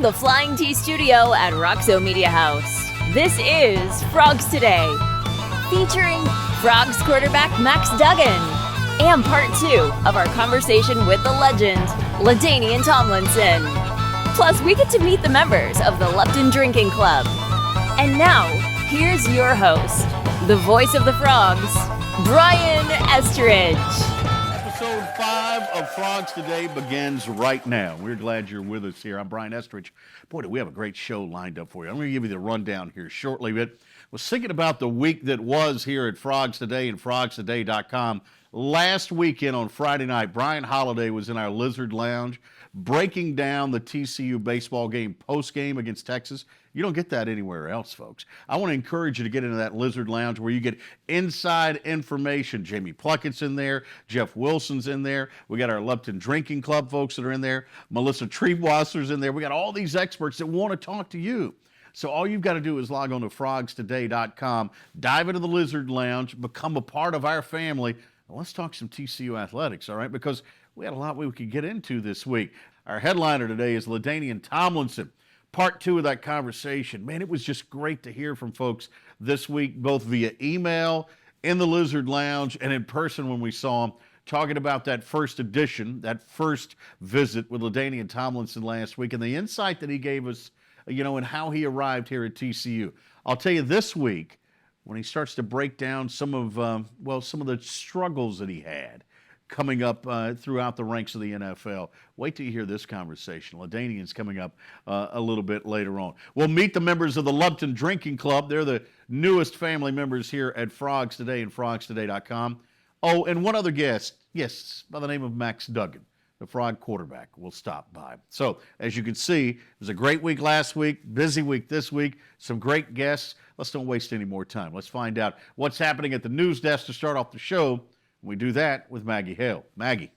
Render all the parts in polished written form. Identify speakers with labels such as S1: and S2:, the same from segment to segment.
S1: From the Flying T Studio at Roxo Media House, this is Frogs Today, featuring Frogs quarterback Max Duggan, and part 2 of our conversation with the legend, LaDainian Tomlinson. Plus, we get to meet the members of the Lupton Drinking Club. And now, here's your host, the voice of the Frogs, Brian Estridge.
S2: Episode 5 of Frogs Today begins right now. We're glad you're with us here. I'm Brian Estridge. Boy, do we have a great show lined up for you. I'm going to give you the rundown here shortly, but I was thinking about the week that was here at Frogs Today and FrogsToday.com. Last weekend on Friday night, Brian Holiday was in our Lizard Lounge breaking down the TCU baseball game post-game against Texas. You don't get that anywhere else, folks. I want to encourage you to get into that Lizard Lounge where you get inside information. Jamie Pluckett's in there. Jeff Wilson's in there. We got our Lupton Drinking Club folks that are in there. Melissa Treebwasser's in there. We got all these experts that want to talk to you. So all you've got to do is log on to FrogsToday.com, dive into the Lizard Lounge, become a part of our family. Well, let's talk some TCU athletics, all right? Because we had a lot we could get into this week. Our headliner today is LaDainian Tomlinson. Part 2 of that conversation. Man, it was just great to hear from folks this week, both via email, in the Lizard Lounge, and in person when we saw them, talking about that first edition, that first visit with LaDainian Tomlinson last week, and the insight that he gave us, and how he arrived here at TCU. I'll tell you this week, when he starts to break down some of the struggles that he had coming up throughout the ranks of the NFL. Wait till you hear this conversation. LaDainian's coming up a little bit later on. We'll meet the members of the Lupton Drinking Club. They're the newest family members here at Frogs Today and FrogsToday.com. Oh, and one other guest, yes, by the name of Max Duggan, the Frog quarterback, will stop by. So, as you can see, it was a great week last week, busy week this week, some great guests. Let's don't waste any more time. Let's find out what's happening at the news desk to start off the show. We do that with Maggie Hale. Maggie.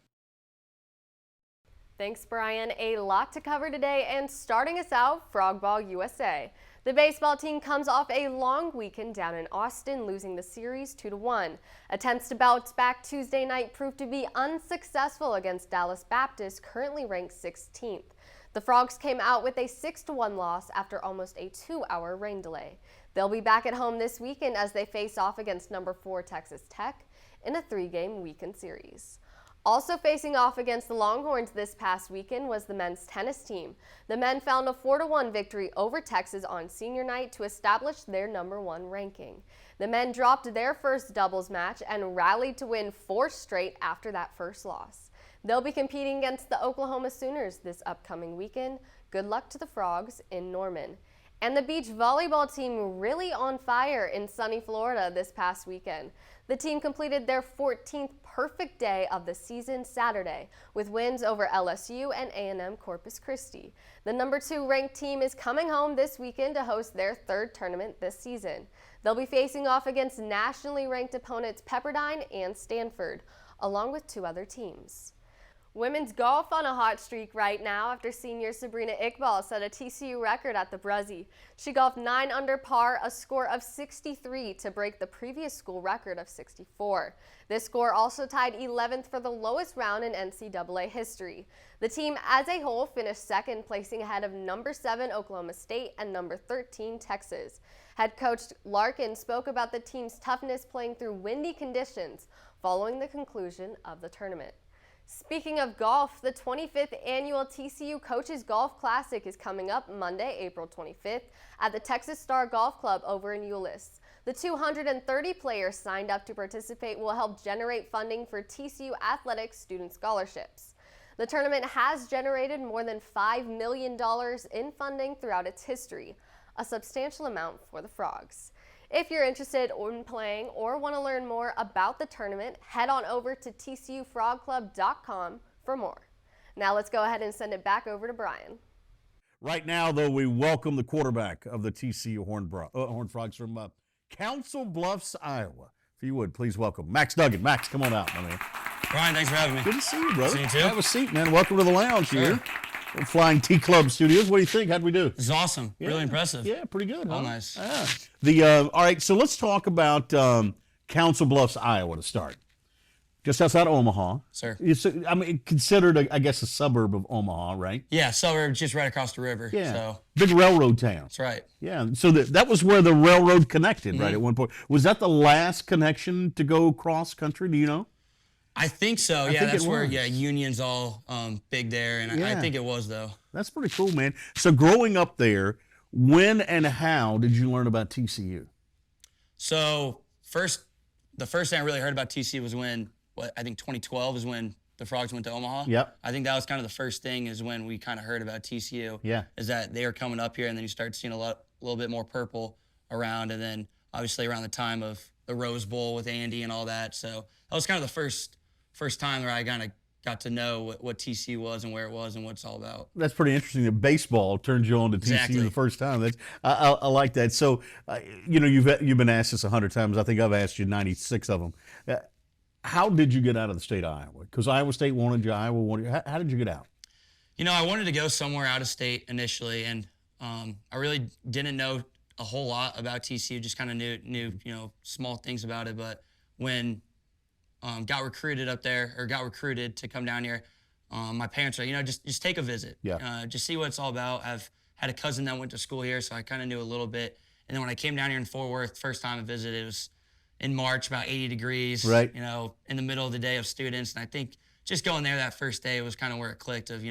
S3: Thanks, Brian. A lot to cover today, and starting us out, Frog Ball USA. The baseball team comes off a long weekend down in Austin, losing the series 2-1. Attempts to bounce back Tuesday night proved to be unsuccessful against Dallas Baptist, currently ranked 16th. The Frogs came out with a 6-1 loss after almost a 2-hour rain delay. They'll be back at home this weekend as they face off against number 4 Texas Tech in a 3-game weekend series. Also facing off against the Longhorns this past weekend was the men's tennis team. The men found a 4-1 victory over Texas on senior night to establish their number 1 ranking. The men dropped their first doubles match and rallied to win 4 straight after that first loss. They'll be competing against the Oklahoma Sooners this upcoming weekend. Good luck to the Frogs in Norman. And the beach volleyball team really on fire in sunny Florida this past weekend. The team completed their 14th perfect day of the season Saturday with wins over LSU and A&M Corpus Christi. The number 2 ranked team is coming home this weekend to host their 3rd tournament this season. They'll be facing off against nationally ranked opponents Pepperdine and Stanford, along with 2 other teams. Women's golf on a hot streak right now after senior Sabrina Iqbal set a TCU record at the Brazzi. She golfed 9 under par, a score of 63 to break the previous school record of 64. This score also tied 11th for the lowest round in NCAA history. The team as a whole finished 2nd, placing ahead of number 7 Oklahoma State and number 13 Texas. Head coach Larkin spoke about the team's toughness playing through windy conditions following the conclusion of the tournament. Speaking of golf, the 25th annual TCU Coaches Golf Classic is coming up Monday, April 25th at the Texas Star Golf Club over in Euless. The 230 players signed up to participate will help generate funding for TCU athletics student scholarships. The tournament has generated more than $5 million in funding throughout its history, a substantial amount for the Frogs. If you're interested in playing or want to learn more about the tournament, head on over to tcufrogclub.com for more. Now let's go ahead and send it back over to Brian.
S2: Right now, though, we welcome the quarterback of the TCU Horned Frogs from Council Bluffs, Iowa. If you would, please welcome Max Duggan. Max, come on out, my man.
S4: Brian, thanks for having me.
S2: Good to see you, brother.
S4: See you too.
S2: Have a seat, man. Welcome to the lounge here. Flying T Club Studios. What do you think? How'd we do?
S4: This is awesome. Yeah. Really impressive.
S2: Yeah, pretty good.
S4: All
S2: huh?
S4: nice.
S2: Yeah. All right, so let's talk about Council Bluffs, Iowa to start. Just outside of Omaha.
S4: Sir.
S2: I mean, considered, I guess, a suburb of Omaha, right?
S4: Yeah, suburb just right across the river.
S2: Yeah.
S4: So
S2: Big railroad town.
S4: that's right.
S2: Yeah. So that was where the railroad connected, right, at one point. Was that the last connection to go cross country? Do you know?
S4: I think so.
S2: I
S4: Yeah,
S2: think
S4: that's
S2: it
S4: where
S2: was.
S4: Union's all big there, and I
S2: Yeah.
S4: think it was though.
S2: That's pretty cool, man. So growing up there, when and how did you learn about TCU?
S4: So the first thing I really heard about TCU was when I think 2012 is when the Frogs went to Omaha.
S2: Yep.
S4: I think that was kind of the first thing is when we kind of heard about TCU.
S2: Yeah.
S4: Is that they were coming up here, and then you start seeing a little bit more purple around, and then obviously around the time of the Rose Bowl with Andy and all that. So that was kind of the first time where I kind of got to know what TCU was and where it was and what it's all about.
S2: That's pretty interesting that baseball turned you on to TCU
S4: Exactly.
S2: the first time. I like that. So, you've been asked this 100 times. I think I've asked you 96 of them. How did you get out of the state of Iowa? Because Iowa State wanted you, Iowa wanted you. How did you get out?
S4: I wanted to go somewhere out of state initially, and I really didn't know a whole lot about TCU. Just kind of knew small things about it. But when got recruited to come down here, my parents were just take a visit.
S2: Yeah.
S4: Just see what it's all about. I've had a cousin that went to school here, so I kind of knew a little bit. And then when I came down here in Fort Worth, first time I visited, it was in March, about 80 degrees.
S2: Right.
S4: In the middle of the day of students, and I think just going there that first day was kind of where it clicked of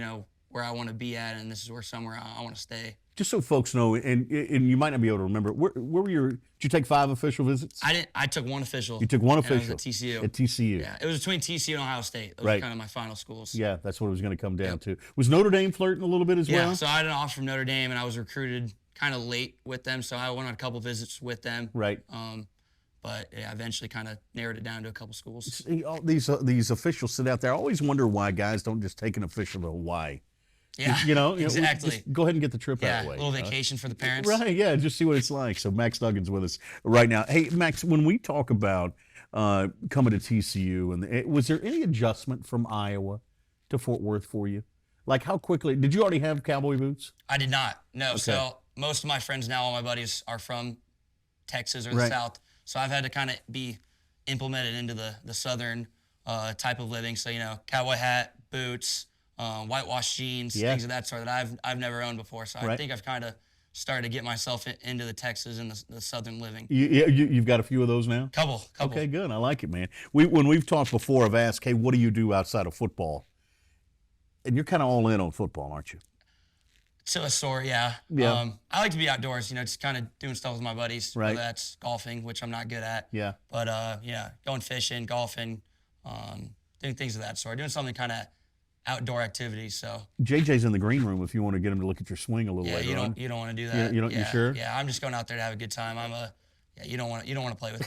S4: where I want to be at, and this is somewhere I want to stay.
S2: Just so folks know, and you might not be able to remember, where were did you take 5 official visits?
S4: I didn't. I took one official.
S2: You took one
S4: and
S2: official.
S4: I was at TCU.
S2: At TCU.
S4: Yeah, it was between TCU and Ohio State. Those
S2: Right.
S4: were kind of my final schools.
S2: Yeah, that's what it was going to come down to. Was Notre Dame flirting a little bit as
S4: Yeah,
S2: well?
S4: so I had an offer from Notre Dame, and I was recruited kind of late with them, so I went on a couple visits with them.
S2: Right.
S4: But yeah, I eventually kind of narrowed it down to a couple schools.
S2: See, all these officials sit out there. I always wonder why guys don't just take an official to Hawaii.
S4: Yeah, exactly.
S2: Just go ahead and get the trip out
S4: Yeah,
S2: of the way.
S4: a little vacation for the parents.
S2: Right, yeah, just see what it's like. So Max Duggan's with us right now. Hey, Max, when we talk about coming to TCU, was there any adjustment from Iowa to Fort Worth for you? Like how quickly, did you already have cowboy boots?
S4: I did not, no.
S2: Okay.
S4: So most of my friends now, all my buddies are from Texas or the
S2: Right.
S4: South. So I've had to kind of be implemented into the Southern type of living. So, cowboy hat, boots, whitewash jeans,
S2: Yeah.
S4: things of that sort that I've never owned before. So I
S2: Right.
S4: think I've kind of started to get myself into the Texas and the Southern living.
S2: You've got a few of those now?
S4: Couple.
S2: Okay, good. I like it, man. When we've talked before, I've asked, hey, what do you do outside of football? And you're kind of all in on football, aren't you?
S4: To a sort, yeah.
S2: Yeah.
S4: I like to be outdoors, just kind of doing stuff with my buddies.
S2: Right.
S4: Whether that's golfing, which I'm not good at.
S2: Yeah.
S4: But, going fishing, golfing, doing things of that sort. Doing something kind of outdoor activities, so.
S2: JJ's in the green room if you want to get him to look at your swing a little
S4: Yeah,
S2: later
S4: you
S2: on.
S4: don't want to do that.
S2: You sure?
S4: Yeah, I'm just going out there to have a good time. You don't want to play with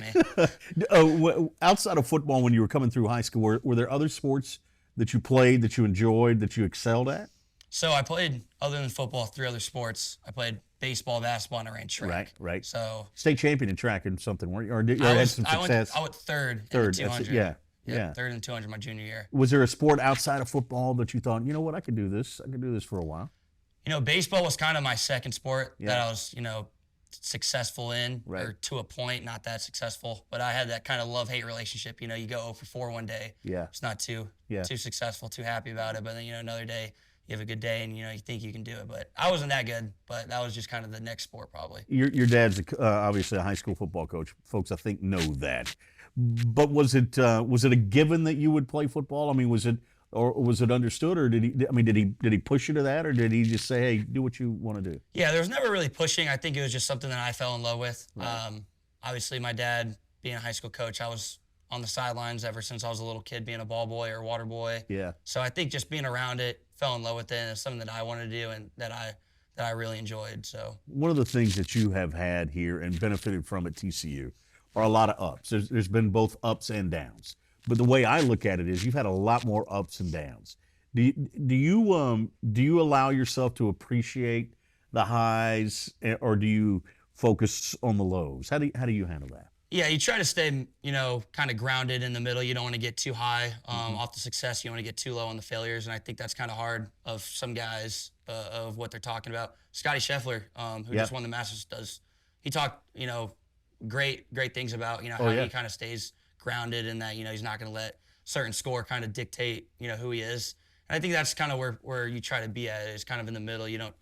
S4: me.
S2: Outside of football, when you were coming through high school, were there other sports that you played, that you enjoyed, that you excelled at?
S4: So I played, other than football, 3 other sports. I played baseball, basketball, and I ran track.
S2: Right.
S4: So
S2: State champion in track and something, weren't you? Or had some success?
S4: I went third in
S2: Third,
S4: the
S2: that's it,
S4: 200.
S2: yeah.
S4: Third in the 200 my junior year.
S2: Was there a sport outside of football that you thought, you know what, I could do this for a while?
S4: Baseball was kind of my second sport
S2: Yeah.
S4: that I was, successful in,
S2: Right.
S4: or to a point, not that successful. But I had that kind of love-hate relationship. You go 0 for 4 one day.
S2: Yeah.
S4: It's not too successful, too happy about it. But then, another day, you have a good day and, you think you can do it. But I wasn't that good, but that was just kind of the next sport probably.
S2: Your dad's obviously a high school football coach. Folks, I think, know that. But was it a given that you would play football? I mean, was it understood, or did he push you to that, or did he just say, hey, do what you want to do?
S4: Yeah, there was never really pushing. I think it was just something that I fell in love with.
S2: Right.
S4: Obviously, my dad being a high school coach, I was on the sidelines ever since I was a little kid, being a ball boy or water boy.
S2: Yeah.
S4: So I think just being around it, fell in love with it, and it's something that I wanted to do and that I really enjoyed. So
S2: One of the things that you have had here and benefited from at TCU are a lot of ups. There's been both ups and downs. But the way I look at it is you've had a lot more ups and downs. Do you allow yourself to appreciate the highs, or do you focus on the lows? How do you handle that?
S4: yeah, you try to stay, kind of grounded in the middle. You don't want to get too high off the success. You don't want to get too low on the failures. And I think that's kind of hard of some guys of what they're talking about. Scotty Scheffler, who just won the Masters, he talked, great things about, how he kind of stays grounded and that, he's not going to let certain score kind of dictate, who he is. And I think that's kind of where you try to be at, is kind of in the middle. You don't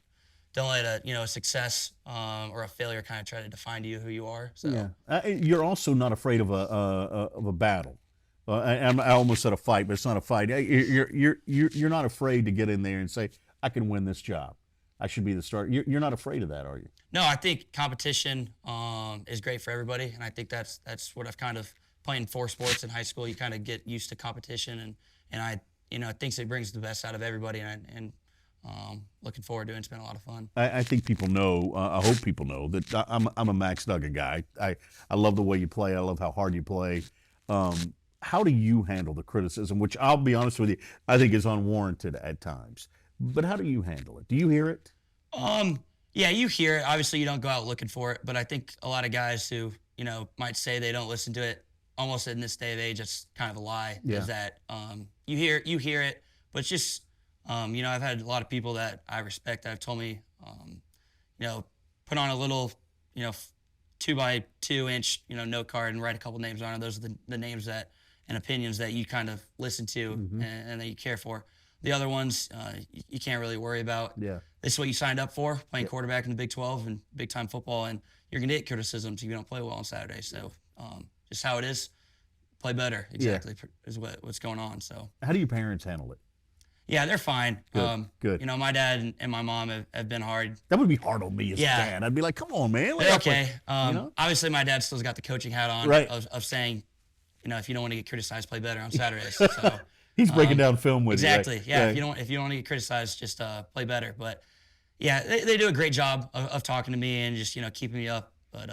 S4: let a success or a failure kind of try to define you who you are. So
S2: yeah, you're also not afraid of a battle. I almost said a fight, but it's not a fight. You're not afraid to get in there and say, I can win this job. I should be the starter. You're not afraid of that, are you? No,
S4: I think competition is great for everybody, and I think that's what I've kind of playing 4 sports in high school. You kind of get used to competition, and I think it brings the best out of everybody, and looking forward to it. It's been a lot of fun. I think people know, I hope people know that I'm a Max Duggan guy. I love the way you play. I love how hard you play. How do you handle the criticism, which I'll be honest with you, I think is unwarranted at times? But how do you handle it? Do you hear it? Yeah, you hear it. Obviously, you don't go out looking for it, but I think a lot of guys who, might say they don't listen to it, almost in this day of age, it's kind of a lie. Yeah. Is that you hear it, but it's just, I've had a lot of people that I respect that have told me, put on a little, 2x2 inch, note card and write a couple names on it. Those are the names that and opinions that you kind of listen to and that you care for. The other ones, you can't really worry about. Yeah. This is what you signed up for, playing quarterback in the Big 12 and big-time football, and you're going to get criticisms if you don't play well on Saturday. So just how it is, play better, exactly, is what's going on. So how do your parents handle it? Yeah, they're fine. Good. My dad and my mom have been hard. That would be hard on me as a dad. I'd be like, come on, man. They're okay. Obviously, my dad still's got the coaching hat on of saying, if you don't want to get criticized, play better on Saturdays. So he's breaking down film with you. Exactly. Right? Yeah. If you don't want to get criticized, just play better. But yeah, they do a great job of talking to me and just keeping me up. But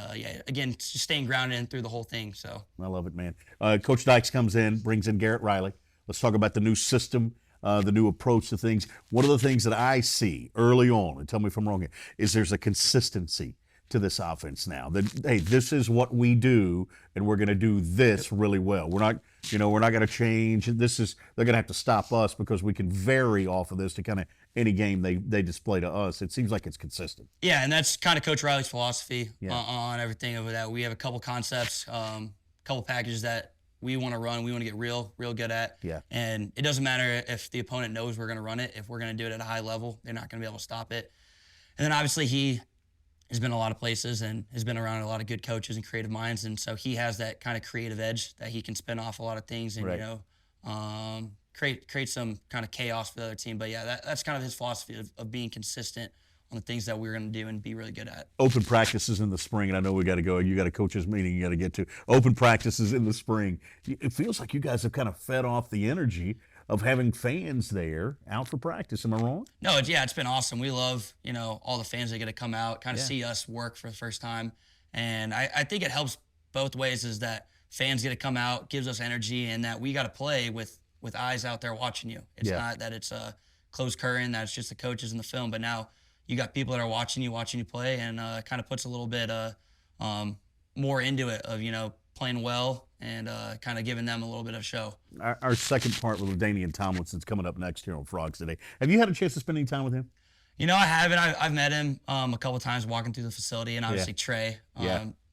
S4: again, just staying grounded in through the whole thing. So I love it, man. Coach Dykes comes in, brings in Garrett Riley. Let's talk about the new system, the new approach to things. One of the things that I see early on, and tell me if I'm wrong here, is there's a consistency to this offense now. That hey, this is what we do, and we're going to do this really well. We're not going to change. They're going to have to stop us because we can vary off of this to kind of any game they display to us. It seems like it's consistent. Yeah, and that's kind of Coach Riley's philosophy on everything over that. We have a couple concepts, couple packages that we want to run. We want to get real good at. Yeah. And it doesn't matter if the opponent knows we're going to run it. If we're going to do it at a high level, they're not going to be able to stop it. And then obviously he has been a lot of places and has been around a lot of good coaches and creative minds, and so he has that kind of creative edge that he can spin off a lot of things and create some kind of chaos for the other team. But yeah, that's kind of his philosophy of being consistent on the things that we're going to do and be really good at. Open practices in the spring, and I know we got to go. You got a coaches meeting you got to get to. Open practices in the spring. It feels like you guys have kind of fed off the energy of having fans there out for practice. Am I wrong? No, it's been awesome. We love, all the fans that get to come out, kind of see us work for the first time. And I think it helps both ways, is that fans get to come out, gives us energy, and that we got to play with eyes out there watching you. It's not that it's a closed curtain, that it's just the coaches and the film, but now you got people that are watching you play, and kind of puts a little bit more into it of, playing well and kind of giving them a little bit of a show. Our second part with LaDainian Tomlinson's coming up next here on Frogs Today. Have you had a chance to spend any time with him? I haven't. I've met him a couple of times walking through the facility, and obviously Trey.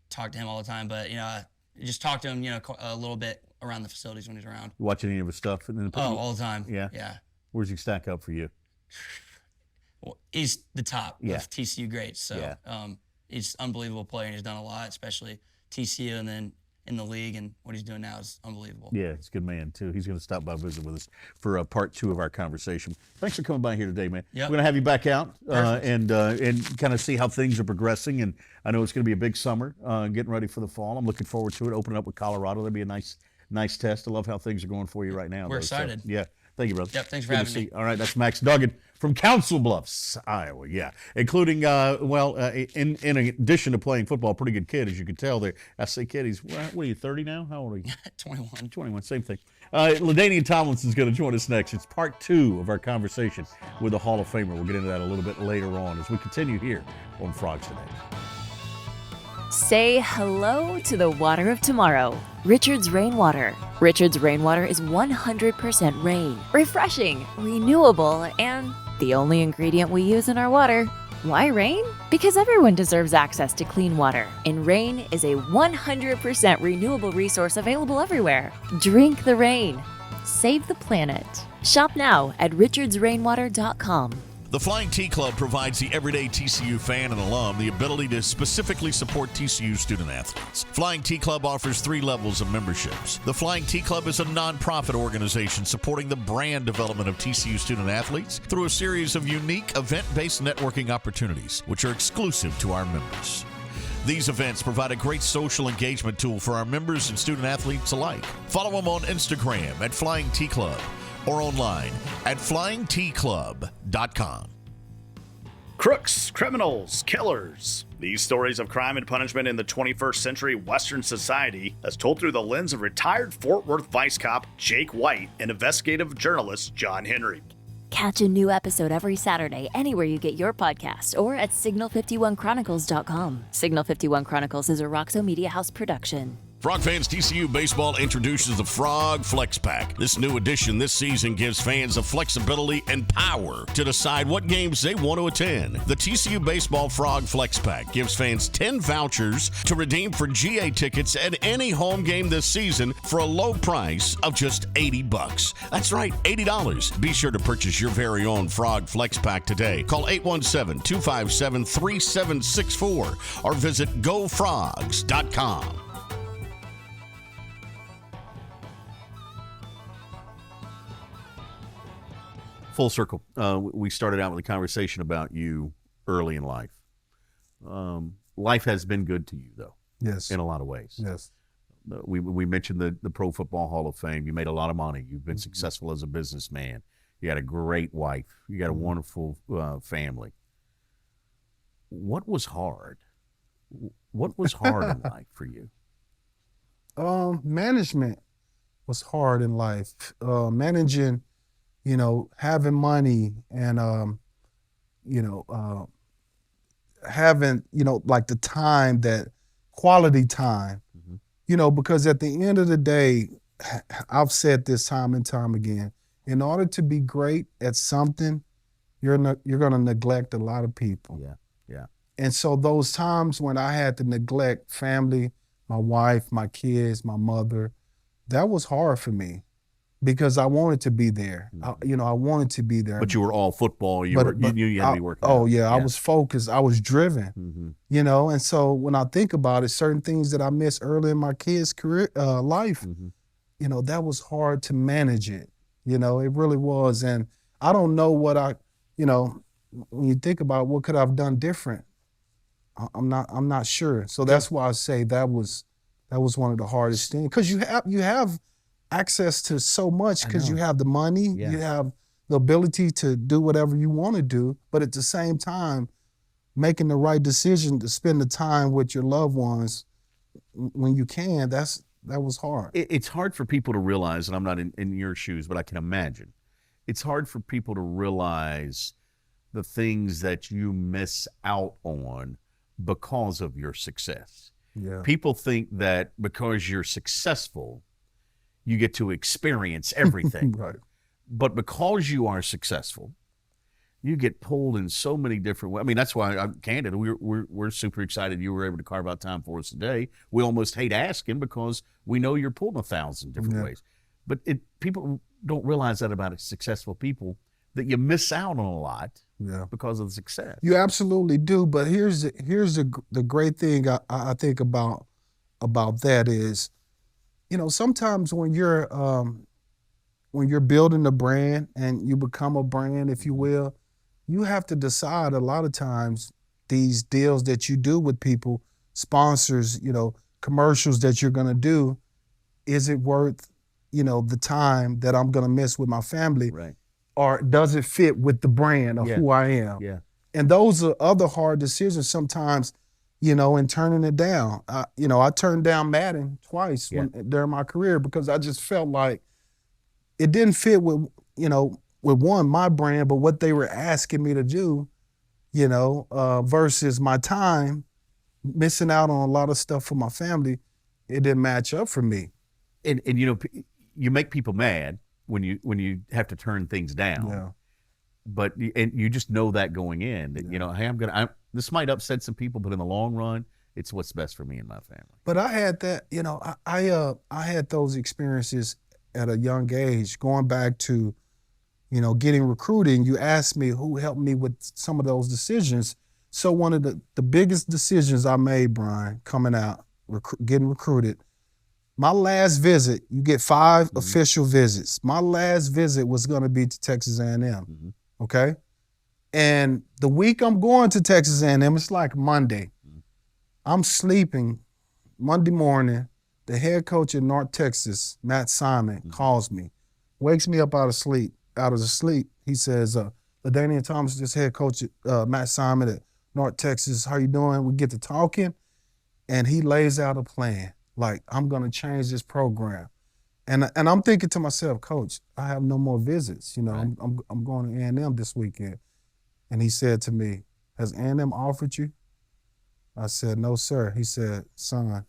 S4: Talk to him all the time, but just talk to him, a little bit around the facilities when he's around. You watch any of his stuff? All the time. Yeah. Where's he stack up for you? Well, he's the top of TCU greats. So he's an unbelievable player, and he's done a lot, especially TCU, and then in the league, and what he's doing now is unbelievable. Yeah, he's a good man, too. He's going to stop by visit with us for part 2 of our conversation. Thanks for coming by here today, man. Yep. We're going to have you back out and kind of see how things are progressing, and I know it's going to be a big summer, getting ready for the fall. I'm looking forward to it, opening up with Colorado. That'll be a nice test. I love how things are going for you right now. We're excited. So, thank you, brother. Yep, thanks for having me. All right, that's Max Duggan from Council Bluffs, Iowa, including, in addition to playing football, pretty good kid, as you can tell there. I say kid, he's, what are you, 30 now? How old are you? 21. 21, same thing. LaDainian Tomlinson's going to join us next. It's part 2 of our conversation with the Hall of Famer. We'll get into that a little bit later on as we continue here on Frogs Today.
S1: Say hello to the water of tomorrow. Richard's Rainwater. Richard's Rainwater is 100% rain, refreshing, renewable, and the only ingredient we use in our water. Why rain? Because everyone deserves access to clean water, and rain is a 100% renewable resource available everywhere. Drink the rain. Save the planet. Shop now at richardsrainwater.com.
S5: The Flying T Club provides the everyday TCU fan and alum the ability to specifically support TCU student athletes. Flying T Club offers 3 levels of memberships. The Flying T Club is a nonprofit organization supporting the brand development of TCU student athletes through a series of unique event-based networking opportunities, which are exclusive to our members. These events provide a great social engagement tool for our members and student athletes alike. Follow them on Instagram at Flying T Club or online at flyingtclub.com.
S6: Crooks, criminals, killers. These stories of crime and punishment in the 21st century Western society as told through the lens of retired Fort Worth Vice Cop Jake White and investigative journalist John Henry.
S1: Catch a new episode every Saturday anywhere you get your podcast or at signal51chronicles.com. Signal 51 Chronicles is a Roxo Media House production.
S5: Frog fans, TCU Baseball introduces the Frog Flex Pack. This new addition this season gives fans the flexibility and power to decide what games they want to attend. The TCU Baseball Frog Flex Pack gives fans 10 vouchers to redeem for GA tickets at any home game this season for a low price of just $80. That's right, $80. Be sure to purchase your very own Frog Flex Pack today. Call 817-257-3764 or visit gofrogs.com.
S2: Full circle. We started out with a conversation about you early in life. Life has been good to you, though.
S7: Yes.
S2: In a lot of ways.
S7: Yes.
S2: We mentioned the Pro Football Hall of Fame. You made a lot of money. You've been successful as a businessman. You had a great wife. You got a wonderful family. What was hard? What was hard in life for you?
S7: Management was hard in life. Managing, having money and, having, like the time, that quality time, because at the end of the day, I've said this time and time again, in order to be great at something, you're going to neglect a lot of people.
S2: Yeah.
S7: And so those times when I had to neglect family, my wife, my kids, my mother, that was hard for me because I wanted to be there. I wanted to be there.
S2: But you were all football. You knew you had to be working.
S7: Oh, yeah, I was focused. I was driven, and so when I think about it, certain things that I missed early in my kids' career life, that was hard to manage it. It really was. And I don't know what when you think about what could I have done different, I'm not sure. So that's why I say that was one of the hardest things, because you have access to so much, because you have the money, you have the ability to do whatever you want to do, but at the same time, making the right decision to spend the time with your loved ones when you can, that was hard.
S2: It's hard for people to realize, and I'm not in your shoes, but I can imagine. It's hard for people to realize the things that you miss out on because of your success.
S7: Yeah.
S2: People think that because you're successful, you get to experience everything.
S7: Right.
S2: But because you are successful, you get pulled in so many different ways. I mean, that's why I'm candid. We're super excited you were able to carve out time for us today. We almost hate asking because we know you're pulled in 1,000 different ways. But people don't realize that about successful people, that you miss out on a lot because of the success.
S7: You absolutely do. But here's the great thing I think about that is, sometimes when you're building a brand and you become a brand, if you will, you have to decide a lot of times these deals that you do with people, sponsors, commercials that you're going to do, is it worth, the time that I'm going to miss with my family?
S2: Right.
S7: Or does it fit with the brand of who I am?
S2: Yeah.
S7: And those are other hard decisions sometimes, in turning it down. I turned down Madden twice during my career because I just felt like it didn't fit with, with my brand, but what they were asking me to do, versus my time, missing out on a lot of stuff for my family, it didn't match up for me.
S2: And you make people mad when you have to turn things down.
S7: Yeah.
S2: But you just know that going in, that, hey, this might upset some people, but in the long run, it's what's best for me and my family.
S7: But I had that, I had those experiences at a young age, going back to, you know, getting recruiting. You asked me who helped me with some of those decisions. So one of the biggest decisions I made, Brian, coming out, getting recruited, my last visit, you get 5 official visits. My last visit was going to be to Texas A&M, okay? And the week I'm going to Texas A&M, it's like Monday. I'm sleeping Monday morning. The head coach at North Texas, Matt Simon, calls me, wakes me up out of the sleep. He says, LaDainian Tomlinson, this head coach at Matt Simon at North Texas, how you doing? We get to talking, and he lays out a plan. Like, I'm gonna change this program. And I'm thinking to myself, Coach, I have no more visits. You know, right. I'm going to A&M this weekend. And he said to me, has A&M offered you? I said, no, sir. He said, son,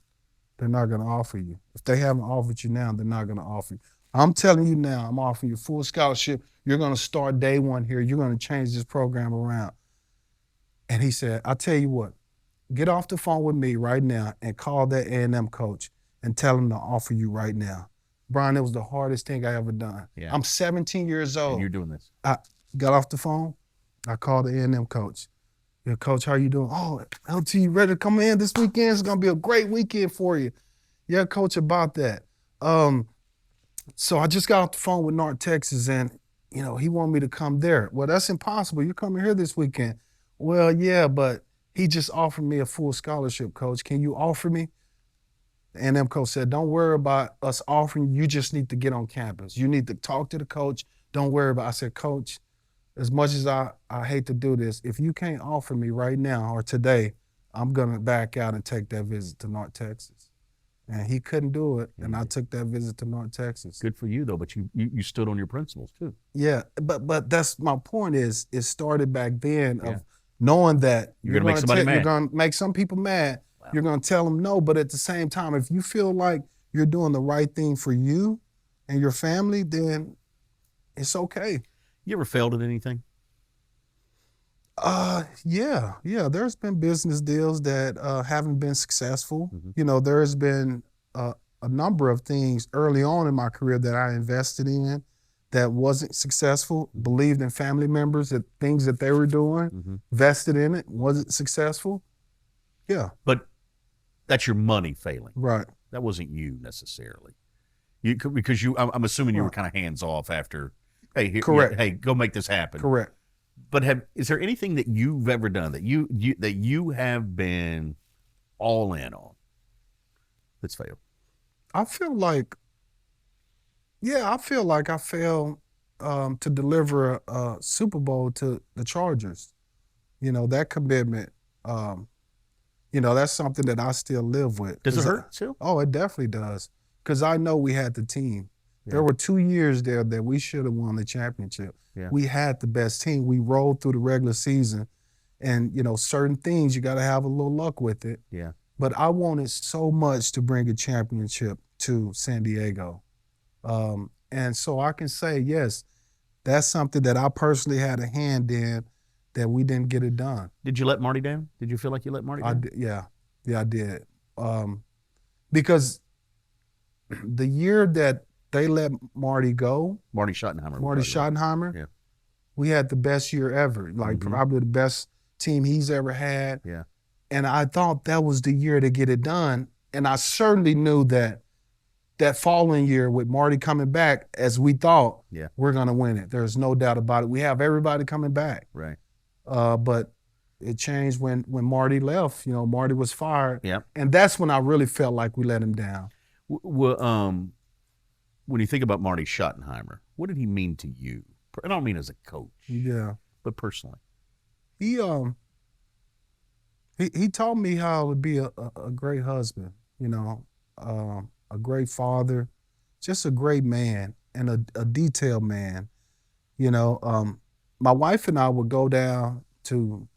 S7: they're not gonna offer you. If they haven't offered you now, they're not gonna offer you. I'm telling you now, I'm offering you full scholarship. You're gonna start day one here. You're gonna change this program around. And he said, I'll tell you what, get off the phone with me right now and call that A&M coach and tell him to offer you right now. Brian, it was the hardest thing I ever done. Yeah. I'm 17 years old.
S2: And you're doing this.
S7: I got off the phone. I called the A&M coach. Yeah, coach, how you doing? Oh, LT, you ready to come in this weekend? It's gonna be a great weekend for you. Yeah, coach, about that. So I just got off the phone with North Texas, and you know he wanted me to come there. Well, that's impossible. You're coming here this weekend. Well, yeah, but he just offered me a full scholarship, coach. Can you offer me? The A&M coach said, don't worry about us offering. You just need to get on campus. You need to talk to the coach. Don't worry about it. I said, Coach, as much as I hate to do this, if you can't offer me right now or today, I'm going to back out and take that visit to North Texas. And he couldn't do it, and I took that visit to North Texas.
S2: Good for you, though, but you stood on your principles, too.
S7: Yeah, but that's my point is it started back then of knowing that
S2: you're going to make somebody mad.
S7: You're going to make some people mad. Wow. You're going to tell them no, but at the same time, if you feel like you're doing the right thing for you and your family, then it's okay.
S2: You ever failed at anything?
S7: Yeah. There's been business deals that haven't been successful. You know, there's been a number of things early on in my career that I invested in that wasn't successful, believed in family members, that things that they were doing, vested in it, wasn't successful. Yeah.
S2: But that's your money failing.
S7: Right.
S2: That wasn't you necessarily. Because I'm assuming you were kind of hands off after, hey,
S7: correct.
S2: Hey, go make this happen.
S7: Correct.
S2: But is there anything that you've ever done that you have been all in on that's failed?
S7: I feel like I failed to deliver a Super Bowl to the Chargers. You know, that commitment, you know, that's something that I still live with.
S2: Does it hurt still?
S7: Oh, it definitely does. Because I know we had the team. Yeah. There were 2 years there that we should have won the championship. Yeah. We had the best team. We rolled through the regular season. And, you know, certain things, you got to have a little luck with it.
S2: Yeah.
S7: But I wanted so much to bring a championship to San Diego. And so I can say, yes, that's something that I personally had a hand in that we didn't get it done.
S2: Did you let Marty down? Did you feel like you let Marty down?
S7: Yeah, I did. Because the year that they let Marty go.
S2: Marty Schottenheimer.
S7: Yeah. We had the best year ever, like probably the best team he's ever had.
S2: Yeah.
S7: And I thought that was the year to get it done. And I certainly knew that following year with Marty coming back, as we thought, we're going to win it. There's no doubt about it. We have everybody coming back.
S2: Right.
S7: But it changed when Marty left. You know, Marty was fired.
S2: Yeah.
S7: And that's when I really felt like we let him down.
S2: When you think about Marty Schottenheimer, what did he mean to you? I don't mean as a coach.
S7: Yeah.
S2: But personally.
S7: He taught me how to be a great husband, you know, a great father, just a great man and a detailed man. You know, my wife and I would go down to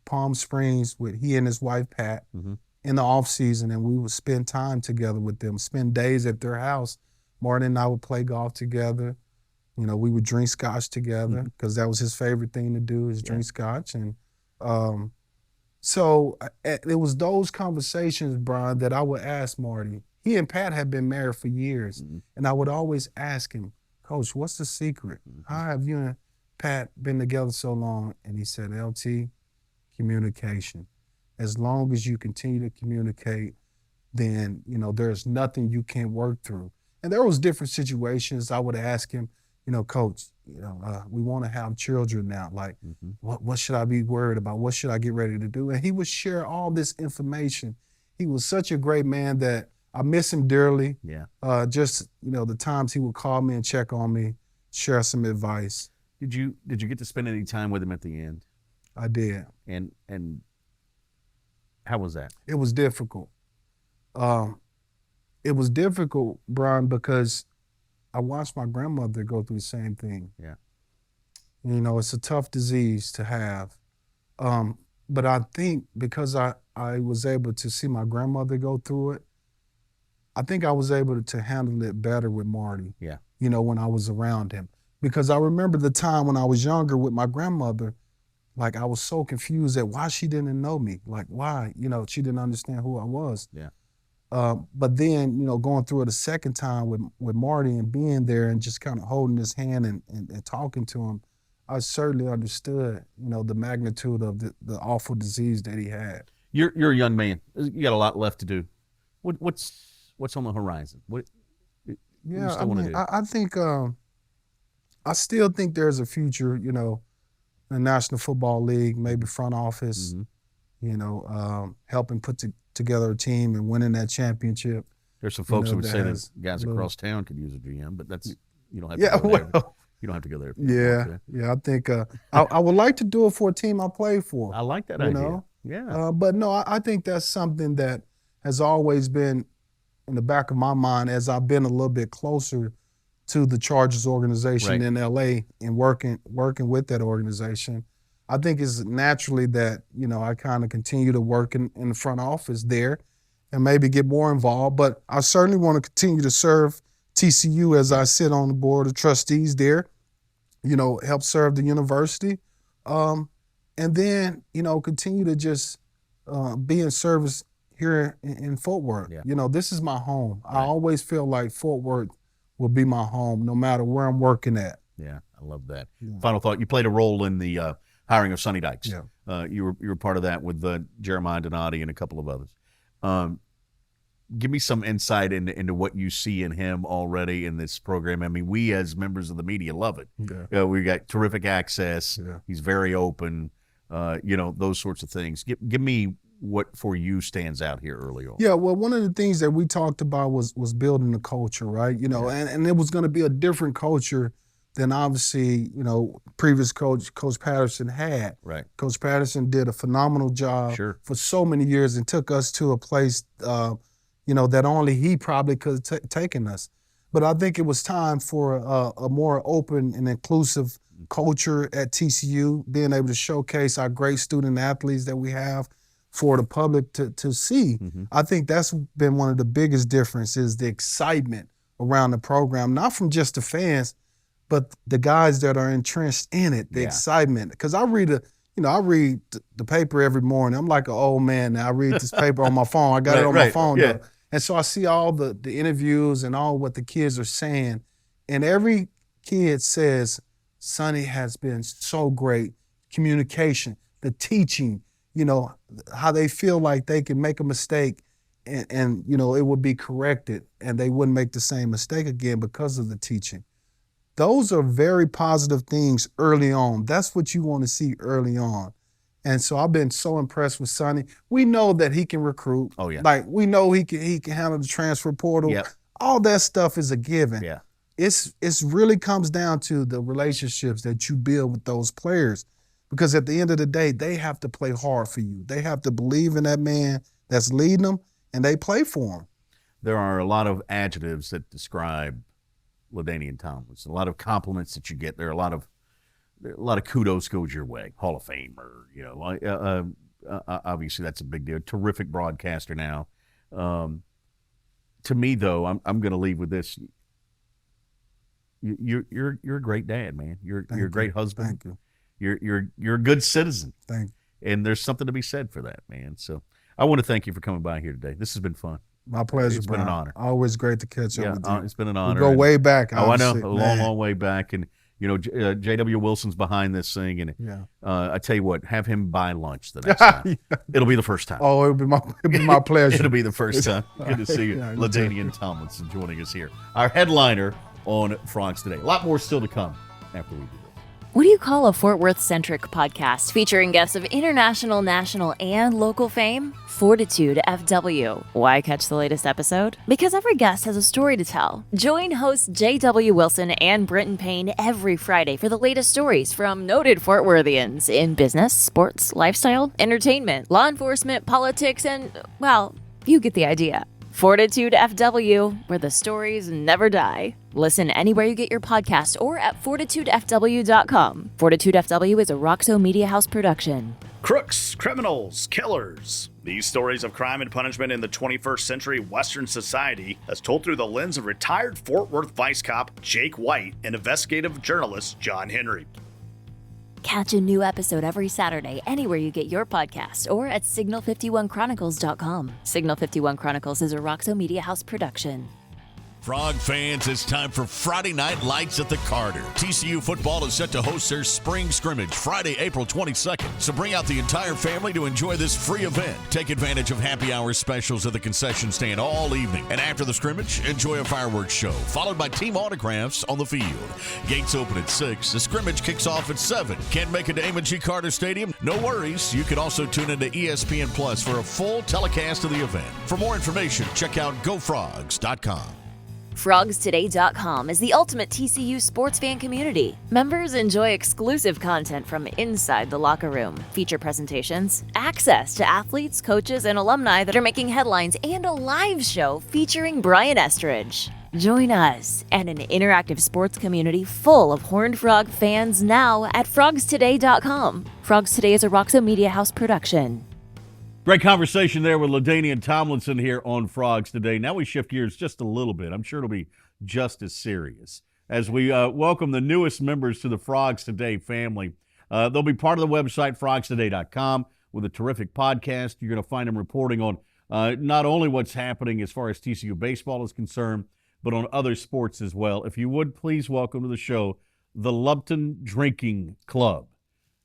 S7: Palm Springs with he and his wife, Pat, in the off season, and we would spend time together with them, spend days at their house. Martin and I would play golf together. You know, we would drink scotch together because that was his favorite thing to do is drink scotch. And so it was those conversations, Brian, that I would ask Marty. he and Pat had been married for years. And I would always ask him, Coach, what's the secret? How have you and Pat been together so long? And he said, LT, communication. As long as you continue to communicate, then, you know, there's nothing you can't work through. And there was different situations. I would ask him, you know, Coach, you know, we want to have children now. Like, what should I be worried about? What should I get ready to do? And he would share all this information. He was such a great man that I miss him dearly.
S2: Yeah.
S7: Just, you know, the times he would call me and check on me, share some advice.
S2: Did you get to spend any time with him at the end?
S7: I did.
S2: And how was that?
S7: It was difficult. It was difficult, Brian, because I watched my grandmother go through the same thing.
S2: Yeah.
S7: You know, it's a tough disease to have. But I think because I was able to see my grandmother go through it, I think I was able to handle it better with Marty.
S2: Yeah.
S7: You know, when I was around him. Because I remember the time when I was younger with my grandmother, like I was so confused at why she didn't know me. Like why, you know, she didn't understand who I was.
S2: Yeah.
S7: But then, you know, going through it a second time with Marty and being there and just kind of holding his hand and talking to him, I certainly understood, you know, the magnitude of the awful disease that he had.
S2: You're a young man. You got a lot left to do. What's on the horizon? What you still want to do?
S7: I think I still think there's a future, you know, in the National Football League, maybe front office, you know, helping put together a team and winning that championship.
S2: There's some folks who would say that guys across town could use a GM, but that's you don't have to go there. You don't have to go there.
S7: Yeah. I think I would like to do it for a team I play for.
S2: I like that idea.
S7: Know?
S2: Yeah.
S7: But no, I think that's something that has always been in the back of my mind as I've been a little bit closer to the Chargers organization in LA and working with that organization. I think it's naturally that, you know, I kind of continue to work in the front office there and maybe get more involved. But I certainly want to continue to serve TCU as I sit on the board of trustees there, you know, help serve the university. And then, you know, continue to just be in service here in Fort Worth.
S2: Yeah.
S7: You know, this is my home. Right. I always feel like Fort Worth will be my home no matter where I'm working at.
S2: Yeah, I love that.
S7: Yeah.
S2: Final thought, you played a role in the hiring of Sonny Dykes.
S7: Yeah.
S2: You were part of that with Jeremiah Donati and a couple of others. Give me some insight into what you see in him already in this program. I mean, we as members of the media love it.
S7: Yeah.
S2: We got terrific access.
S7: Yeah.
S2: He's very open, you know, those sorts of things. Give me what for you stands out here early on.
S7: Yeah, well, one of the things that we talked about was building the culture, right? You know, and it was going to be a different culture than obviously, you know, previous Coach Patterson had.
S2: Right.
S7: Coach Patterson did a phenomenal job for so many years and took us to a place, you know, that only he probably could have taken us. But I think it was time for a more open and inclusive culture at TCU, being able to showcase our great student athletes that we have for the public to see. I think that's been one of the biggest differences, the excitement around the program, not from just the fans, but the guys that are entrenched in it, the excitement. Because I read the paper every morning. I'm like an old man now. I read this paper on my phone. I got it on my phone.
S2: Yeah.
S7: And so I see all the interviews and all what the kids are saying. And every kid says, Sonny has been so great. Communication, the teaching, you know, how they feel like they can make a mistake and you know, it would be corrected and they wouldn't make the same mistake again because of the teaching. Those are very positive things early on. That's what you want to see early on. And so I've been so impressed with Sonny. We know that he can recruit.
S2: Oh, yeah.
S7: Like, we know he can handle the transfer portal.
S2: Yep.
S7: All that stuff is a given.
S2: Yeah.
S7: It's really comes down to the relationships that you build with those players. Because at the end of the day, they have to play hard for you. They have to believe in that man that's leading them, and they play for him.
S2: There are a lot of adjectives that describe LaDainian Tomlinson, a lot of compliments that you get. There are a lot of kudos goes your way. Hall of Famer, you know. Obviously, that's a big deal. Terrific broadcaster now. To me, though, I'm going to leave with this. You're a great dad, man. You're a great husband.
S7: Thank you.
S2: You're a good citizen.
S7: Thank you.
S2: And there's something to be said for that, man. So I want to thank you for coming by here today. This has been fun.
S7: My pleasure,
S2: It's been an honor.
S7: Always great to catch up with you.
S2: It's been an honor.
S7: We go way back.
S2: Oh, I know,
S7: obviously.
S2: a long way back. And, J.W. Wilson's behind this thing. And I tell you what, have him buy lunch the next time. It'll be the first time.
S7: Oh, it'll be my pleasure.
S2: It'll be the first time. Good to see you. LaDainian Tomlinson joining us here. Our headliner on Frogs Today. A lot more still to come after we do this.
S1: What do you call a Fort Worth-centric podcast featuring guests of international, national, and local fame? Fortitude FW. Why catch the latest episode? Because every guest has a story to tell. Join hosts J.W. Wilson and Brenton Payne every Friday for the latest stories from noted Fort Worthians in business, sports, lifestyle, entertainment, law enforcement, politics, and, well, you get the idea. Fortitude FW, where the stories never die. Listen anywhere you get your podcast or at fortitudefw.com. Fortitude FW is a Roxo Media House production.
S6: Crooks, criminals, killers. These stories of crime and punishment in the 21st century Western society, as told through the lens of retired Fort Worth Vice Cop Jake White and investigative journalist John Henry.
S1: Catch a new episode every Saturday anywhere you get your podcast or at signal51chronicles.com. Signal 51 Chronicles is a Roxo Media House production.
S5: Frog fans, it's time for Friday Night Lights at the Carter. TCU football is set to host their spring scrimmage Friday, April 22nd. So bring out the entire family to enjoy this free event. Take advantage of happy hour specials at the concession stand all evening. And after the scrimmage, enjoy a fireworks show, followed by team autographs on the field. Gates open at 6. The scrimmage kicks off at 7. Can't make it to Amon G. Carter Stadium? No worries. You can also tune into ESPN Plus for a full telecast of the event. For more information, check out gofrogs.com.
S1: FrogsToday.com is the ultimate TCU sports fan community. Members enjoy exclusive content from inside the locker room, feature presentations, access to athletes, coaches, and alumni that are making headlines, and a live show featuring Brian Estridge. Join us and an interactive sports community full of Horned Frog fans now at FrogsToday.com. Frogs Today is a Roxo Media House production.
S2: Great conversation there with LaDainian Tomlinson here on Frogs Today. Now we shift gears just a little bit. I'm sure it'll be just as serious as we welcome the newest members to the Frogs Today family. They'll be part of the website, frogstoday.com, with a terrific podcast. You're going to find them reporting on not only what's happening as far as TCU baseball is concerned, but on other sports as well. If you would, please welcome to the show the Lupton Drinking Club.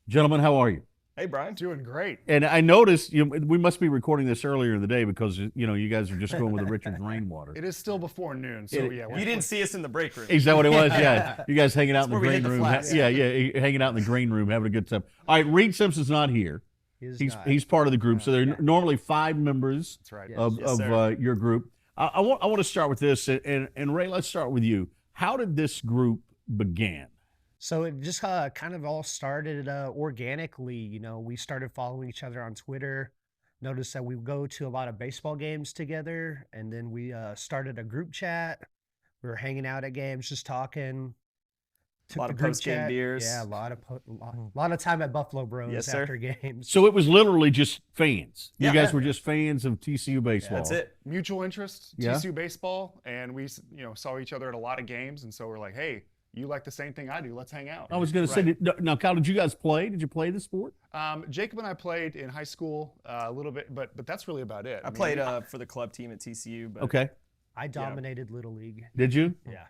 S2: Gentlemen, how are you?
S8: Hey, Brian, doing great.
S2: And I noticed we must be recording this earlier in the day because you guys are just going with the Richards rainwater.
S8: It is still before noon, so yeah.
S9: You didn't see us in the break room.
S2: Is that what it was? Yeah. You guys hanging out in the green room.
S9: flats.
S2: Yeah, hanging out in the green room, having a good time. All right, Reed Simpson's not here. He's part of the group. So there are normally 5 members
S8: That's right.
S2: of your group. I want to start with this, and Ray, let's start with you. How did this group begin?
S10: So it just kind of all started organically. You know, we started following each other on Twitter, noticed that we go to a lot of baseball games together, and then we started a group chat. We were hanging out at games, just talking.
S9: A lot of post-game beers.
S10: Yeah, a lot of time at Buffalo Bros
S9: Yes, sir.
S10: after games.
S2: So it was literally just fans. You
S9: Yeah.
S2: guys were just fans of TCU baseball.
S9: That's it.
S8: Mutual interest,
S2: Yeah.
S8: TCU baseball, and we saw each other at a lot of games, and so we're like, hey, you like the same thing I do. Let's hang out.
S2: I was going to say, now, Kyle, did you guys play? Did you play the sport?
S8: Jacob and I played in high school a little bit, but that's really about it.
S9: I played for the club team at TCU. But
S2: Okay.
S10: I dominated Little League.
S2: Did you?
S10: Yeah.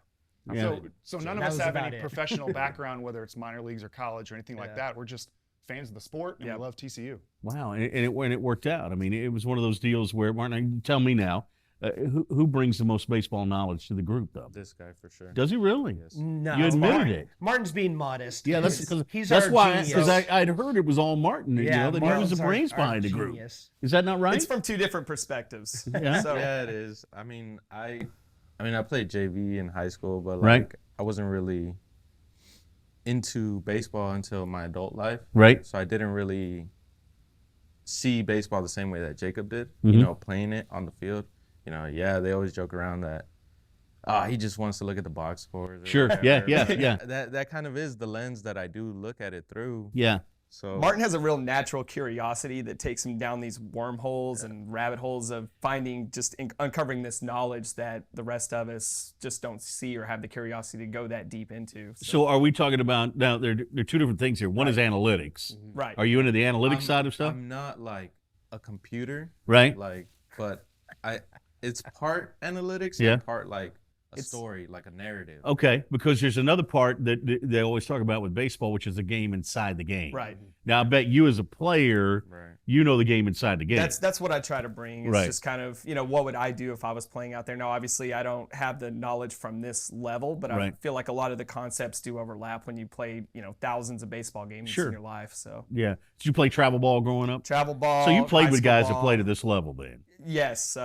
S2: Yeah.
S8: So none of
S10: That
S8: us
S10: was
S8: have
S10: about
S8: any
S10: it.
S8: professional background, whether it's minor leagues or college or anything like
S10: Yeah.
S8: that. We're just fans of the sport, and we love TCU.
S2: Wow, and it worked out. I mean, it was one of those deals where, Martin, tell me now, who brings the most baseball knowledge to the group, though?
S11: This guy for sure.
S2: Does he really?
S11: Yes.
S10: No,
S2: You admitted it.
S10: Martin's being modest.
S2: Yeah, that's
S10: our
S2: why,
S10: genius.
S2: because I'd heard it was all Martin, that he was
S10: Martin's
S2: the brains behind the group.
S10: genius.
S2: Is that not right?
S9: it's from 2 different perspectives.
S2: Yeah.
S9: So,
S11: Yeah, it is. I mean, I played JV in high school, but
S2: Right.
S11: I wasn't really into baseball until my adult life.
S2: Right.
S11: So I didn't really see baseball the same way that Jacob did.
S2: Mhm.
S11: You know, playing it on the field. You know, they always joke around that. He just wants to look at the box scores. Or
S2: Sure.
S11: whatever.
S2: Yeah.
S11: That kind of is the lens that I do look at it through.
S2: Yeah.
S11: So
S9: Martin has a real natural curiosity that takes him down these wormholes and rabbit holes of uncovering this knowledge that the rest of us just don't see or have the curiosity to go that deep into.
S2: So are we talking about, now there are 2 different things here. One is analytics.
S9: Right.
S2: Are you into the analytics side of stuff?
S11: I'm not like a computer.
S2: Right.
S11: Like, but It's part analytics
S2: Yeah.
S11: and part like a story, like a narrative.
S2: Okay, because there's another part that they always talk about with baseball, which is the game inside the game.
S9: Right.
S2: Now, I bet you as a player, you know the game inside the game.
S9: That's what I try to bring. It's
S2: Right.
S9: just kind of, what would I do if I was playing out there? Now, obviously, I don't have the knowledge from this level, but I
S2: Right.
S9: feel like a lot of the concepts do overlap when you play, thousands of baseball games
S2: Sure.
S9: in your life. So
S2: Yeah. Did you play travel ball growing up?
S9: travel ball.
S2: So you played
S9: high
S2: with
S9: school
S2: guys that
S9: ball.
S2: played at this level then?
S9: Yes.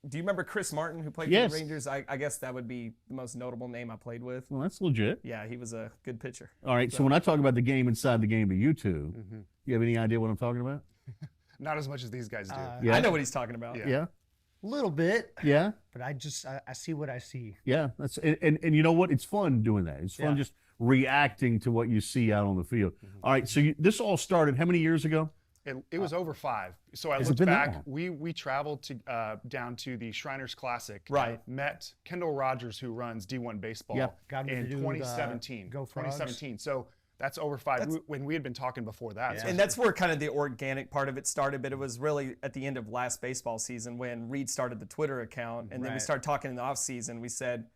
S9: Do you remember Chris Martin, who played
S2: Yes.
S9: for the Rangers? I guess that would be the most notable name I played with.
S2: Well, that's legit.
S9: Yeah, he was a good pitcher.
S2: All right. So when I talk about the game inside the game to you two, you have any idea what I'm talking about?
S8: Not as much as these guys do.
S2: Yeah.
S9: I know what he's talking about.
S2: Yeah.
S10: A little bit,
S2: Yeah.
S10: but I see what I see.
S2: Yeah. That's and you know what? It's fun doing that. It's fun
S10: Yeah.
S2: just reacting to what you see out on the field. All right. So this all started how many years ago?
S8: It was over 5. So I
S2: Has it
S8: looked
S2: been that
S8: back. We traveled to down to the Shriners Classic.
S9: Right.
S8: Met Kendall Rogers, who runs D1 baseball,
S2: Yeah.
S10: Got him to
S8: in
S10: do the
S8: 2017.
S10: Go Frogs.
S8: 2017. So that's over 5. When we had been talking before that. So
S9: And that's where kind of the organic part of it started, but it was really at the end of last baseball season when Reed started the Twitter account, and then we
S10: Right.
S9: started talking in the off season. We said,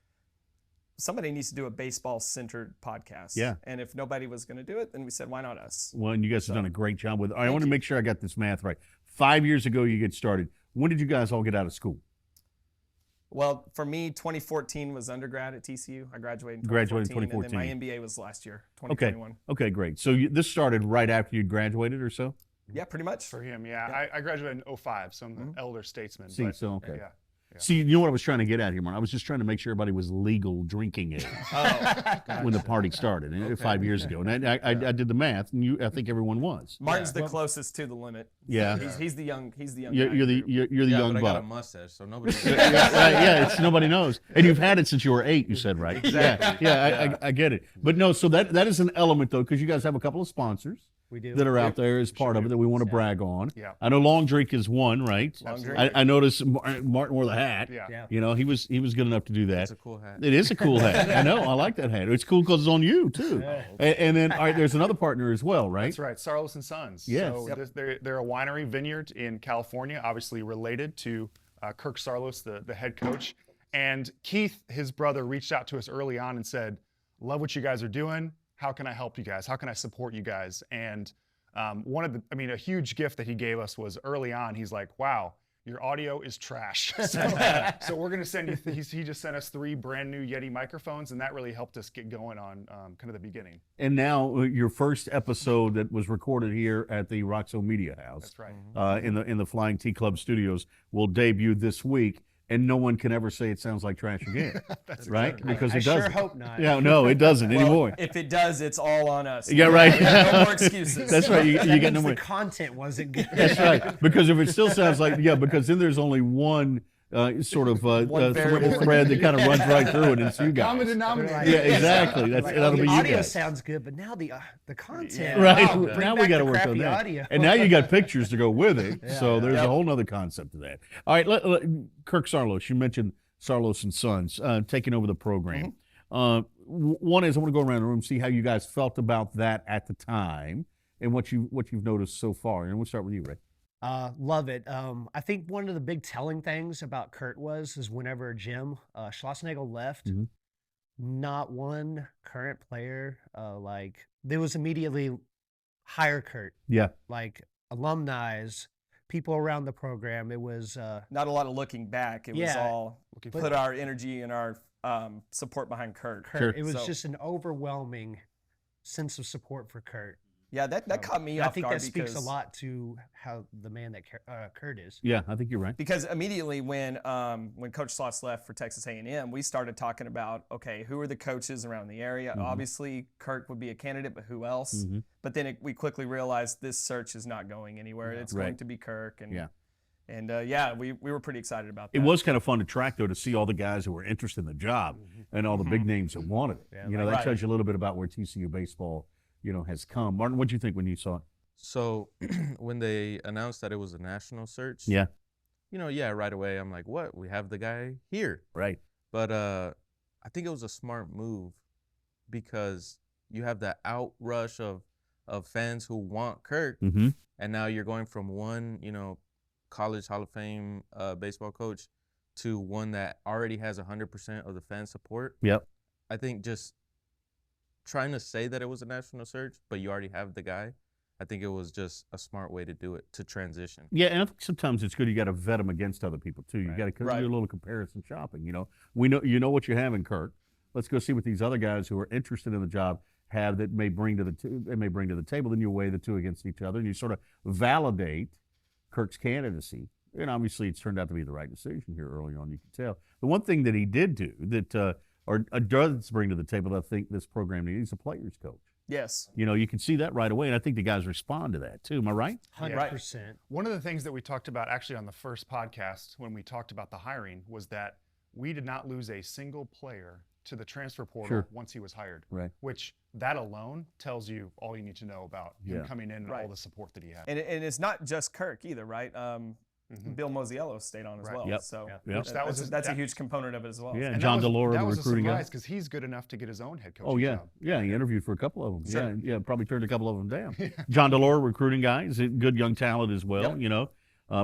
S9: somebody needs to do a baseball-centered podcast.
S2: Yeah.
S9: And if nobody was going to do it, then we said, why not us?
S2: Well, and you guys have done a great job with it. All right, I want to make sure I got this math right. 5 years ago, you get started. When did you guys all get out of school?
S9: Well, for me, 2014 was undergrad at TCU. I graduated in 2014.
S2: Graduated in
S9: And then my MBA was last year,
S2: Okay.
S9: 2021.
S2: Okay, great. So this started right after you graduated or so?
S9: Yeah, pretty much.
S8: for him, yeah. I graduated in 05, so I'm an elder statesman.
S2: See,
S8: but,
S2: so okay.
S8: Yeah.
S2: See, you know what I was trying to get at here, Mark? I was just trying to make sure everybody was legal drinking it when the party started 5 years ago. And I did the math, and I think everyone was.
S9: Martin's the closest to the limit.
S2: Yeah.
S9: He's the young. He's the young.
S2: You're
S9: guy.
S2: the
S11: Yeah,
S2: young
S11: but I got a
S2: buck.
S11: mustache, so nobody.
S2: Yeah, it's nobody knows. And you've had it since you were 8, you said, right?
S11: Exactly.
S2: Yeah, I get it. But no, so that is an element, though, because you guys have a couple of sponsors
S10: We do.
S2: that are out there as part of it that we want to brag on.
S8: Yeah.
S2: I know Long Drink is one, right?
S9: Long Drink.
S2: I noticed Martin wore the hat.
S8: Yeah.
S10: Yeah.
S2: You know, he was good enough to do that.
S11: It's a cool hat.
S2: It is a cool hat. I know. I like that hat. It's cool because it's on you too. And then, all right, there's another partner as well, right?
S8: That's right, Sarlos and Sons.
S2: Yes.
S8: So they're a winery vineyard in California, obviously related to Kirk Sarlos, the head coach. And Keith, his brother, reached out to us early on and said, "Love what you guys are doing. How can I help you guys? How can I support you guys?" And a huge gift that he gave us was early on. He's like, "Wow, your audio is trash." So we're going to send you, he just sent us 3 brand new Yeti microphones, and that really helped us get going on kind of the beginning.
S2: And now your first episode that was recorded here at the Roxo Media House,
S8: That's right.
S2: in the Flying T Club Studios, will debut this week. And no one can ever say it sounds like trash again, right?
S8: exactly
S2: Because
S10: I
S2: it
S10: sure
S2: doesn't.
S10: hope not.
S2: Yeah, no, it doesn't anymore.
S9: If it does, it's all on us.
S2: Yeah, right.
S9: No more excuses.
S2: That's right. You
S10: That
S2: get
S10: means
S2: no more.
S10: the content wasn't good.
S2: That's right. Because if it still sounds like, because then there's only one thread that kind of runs right through it, and it's you guys.
S8: Common denominator.
S2: Yeah, exactly. That'll be
S10: the
S2: you
S10: audio
S2: guys.
S10: sounds good, but now the content.
S2: Right.
S10: Wow, bring
S2: Now we
S10: back
S2: got to
S10: the
S2: work on
S10: crappy
S2: that.
S10: audio.
S2: And now you got pictures to go with it. So there's a whole nother concept to that. All right, Kirk Sarlos, you mentioned Sarlos and Sons taking over the program. One is I want to go around the room, see how you guys felt about that at the time and what you've noticed so far. And we'll start with you, Ray.
S10: Love it. I think one of the big telling things about Kurt is whenever Jim Schlossnagel left, not one current player there was immediately hire Kurt.
S2: Yeah.
S10: Like alumni, people around the program. It was
S9: Not a lot of looking back. It was
S10: Yeah.
S9: all put our energy and our support behind Kurt.
S2: Sure.
S10: It was
S9: So-
S10: just an overwhelming sense of support for Kurt.
S9: Yeah, that caught me
S10: And I
S9: off
S10: think
S9: guard
S10: that speaks a
S9: because-
S10: lot to how the man that Kurt is.
S2: Yeah, I think you're right.
S9: Because immediately when Coach Sloss left for Texas A&M, we started talking about, okay, who are the coaches around the area? Obviously, Kirk would be a candidate, but who else? But then we quickly realized this search is not going anywhere. It's
S2: Right.
S9: going to be Kirk. And
S2: Yeah.
S9: And we were pretty excited about that.
S2: It was kind of fun to track, though, to see all the guys who were interested in the job and all the big names that wanted it.
S10: Yeah,
S2: That tells you a little bit about where TCU baseball, has come. Martin, what did you think when you saw it?
S11: So when they announced that it was a national search,
S2: Yeah.
S11: Right away I'm like, what? We have the guy here.
S2: Right.
S11: But I think it was a smart move because you have that outrush of fans who want Kirk,
S2: Mm-hmm.
S11: and now you're going from one, college Hall of Fame baseball coach to one that already has 100% of the fan support.
S2: Yep.
S11: I think just trying to say that it was a national search, but you already have the guy, I think it was just a smart way to do it, to transition.
S2: Yeah, and I think sometimes it's good you got to vet them against other people too. You got to do a little comparison shopping. We know what you have in Kirk. Let's go see what these other guys who are interested in the job have that may bring to the table. Then you weigh the two against each other, and you sort of validate Kirk's candidacy. And obviously, it's turned out to be the right decision here early on. You can tell. The one thing that he did do that or does bring to the table that I think this program needs, a players coach.
S9: Yes.
S2: You can see that right away, and I think the guys respond to that too. Am I right?
S10: 100%.
S8: One of the things that we talked about actually on the first podcast when we talked about the hiring was that we did not lose a single player to the transfer portal once he was hired.
S2: Right.
S8: Which that alone tells you all you need to know about him coming in and all the support that he had.
S9: And it's not just Kirk either, right? Bill Mosiello stayed on as well.
S2: Yep.
S9: So
S8: that's
S9: a huge component of it as well.
S2: Yeah,
S8: and
S2: John DeLore,
S8: that
S2: the
S8: was
S2: recruiting
S8: a
S2: guy.
S8: surprise because he's good enough to get his own head coaching
S2: Oh, yeah.
S8: job.
S2: Yeah, he interviewed for a couple of them.
S9: Sure.
S2: Yeah, probably turned a couple of them down. John DeLore, recruiting guy, is a good young talent as well,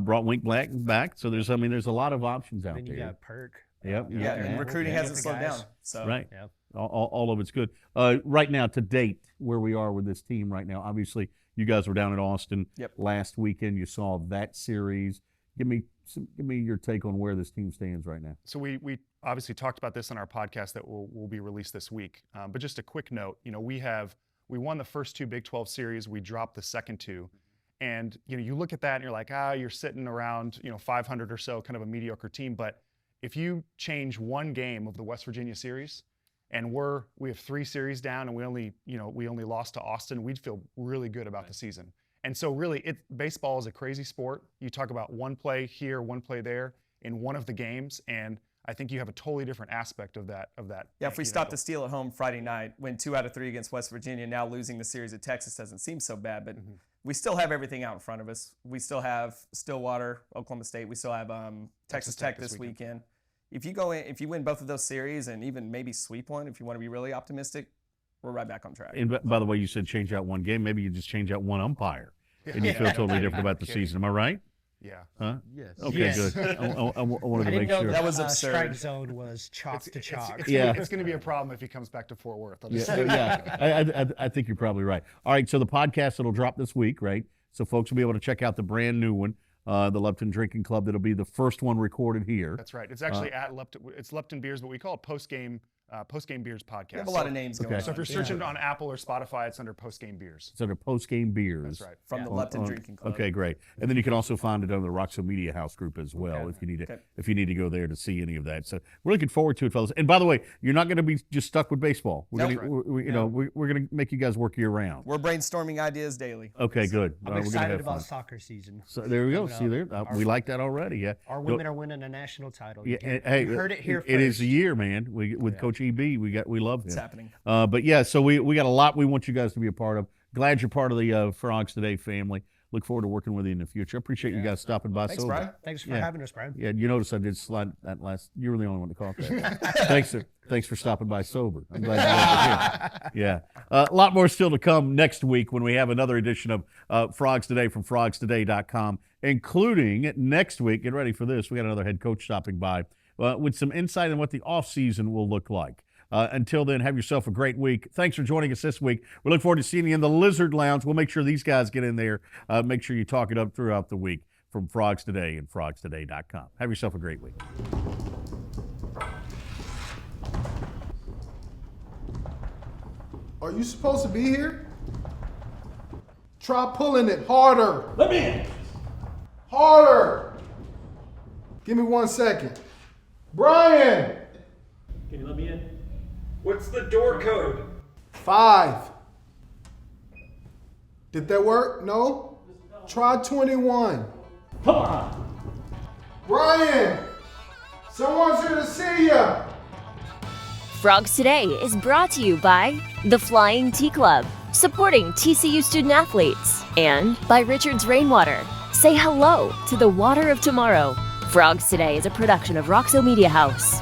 S2: brought Wink Black back. So there's a lot of options out
S10: Then
S2: there.
S10: you got Perk.
S2: Yep.
S9: And recruiting hasn't slowed down. So.
S2: Right.
S10: Yeah.
S2: All of it's good. Right now, to date, where we are with this team right now, obviously, you guys were down in Austin last weekend. You saw that series. Give me your take on where this team stands right now.
S8: So we obviously talked about this on our podcast that will be released this week. But just a quick note, we won the first 2 Big 12 series. We dropped the second 2. And you look at that and you're like, you're sitting around 500 or so, kind of a mediocre team. But if you change one game of the West Virginia series, and we have 3 series down, and we only lost to Austin, we'd feel really good about the season. And so really, baseball is a crazy sport. You talk about one play here, one play there in one of the games, and I think you have a totally different aspect of that.
S9: Yeah, if we stop the steal at home Friday night, win 2 out of 3 against West Virginia, now losing the series at Texas doesn't seem so bad, but we still have everything out in front of us. We still have Stillwater, Oklahoma State. We still have Texas Tech this weekend. If you win both of those series and even maybe sweep one, if you want to be really optimistic, we're right back on track.
S2: And by the way, you said change out one game. Maybe you just change out one umpire, and you feel totally different about the season. Am I right?
S8: Yeah.
S2: Huh?
S11: Yes.
S2: Okay,
S10: Yes.
S2: good. I wanted to make
S10: know
S2: sure.
S9: That was absurd.
S10: Strike zone was chalk to chalk.
S8: It's going to be a problem if he comes back to Fort Worth. I'll just say
S2: Yeah. I think you're probably right. All right, so the podcast that'll drop this week, right? So folks will be able to check out the brand new one, the Lupton Drinking Club. That'll be the first one recorded here.
S8: That's right. It's actually at Lupton. It's Lupton Beers, but we call it Post Game Beers Podcast.
S9: We have a lot of names going on.
S8: So if you're searching on Apple or Spotify, it's under Post Game Beers.
S2: It's under Post Game Beers.
S8: That's right.
S9: From the Lupton Drinking Club.
S2: Okay, great. And then you can also find it on the Roxo Media House group as well if you need to go there to see any of that. So we're looking forward to it, fellas. And by the way, you're not going to be just stuck with baseball. We're going to make you guys work year round.
S9: We're brainstorming ideas daily.
S2: Okay, good.
S10: I'm excited about soccer season.
S2: So there we go. See there, we like that already. Yeah.
S10: Our women are winning a national title.
S2: Yeah,
S10: You heard it here first.
S2: It is a year, man. With Coach EB, we love him.
S9: It's happening.
S2: But yeah, so we got a lot we want you guys to be a part of. Glad you're part of the Frogs Today family. Look forward to working with you in the future. I appreciate you guys stopping by.
S9: Thanks, Brian.
S10: Thanks for having us, Brian.
S2: Yeah, you notice I did slide that last. You were the only one to call that. Thanks for stopping by sober. I'm glad you guys are here. Yeah, a lot more still to come next week when we have another edition of Frogs Today from FrogsToday.com, including next week. Get ready for this. We got another head coach stopping by with some insight on what the offseason will look like. Until then, have yourself a great week. Thanks for joining us this week. We look forward to seeing you in the Lizard Lounge. We'll make sure these guys get in there. Make sure you talk it up throughout the week from Frogs Today and FrogsToday.com. Have yourself a great week.
S7: Are you supposed to be here? Try pulling it harder.
S12: Let me in.
S7: Harder. Give me 1 second. Brian.
S12: Can you let me in? What's the door code?
S7: 5. Did that work? No? Try 21.
S12: Come on.
S7: Brian. Someone's here to see you.
S1: Frogs Today is brought to you by the Flying Tea Club, supporting TCU student athletes, and by Richard's Rainwater. Say hello to the water of tomorrow. Frogs Today is a production of Roxo Media House.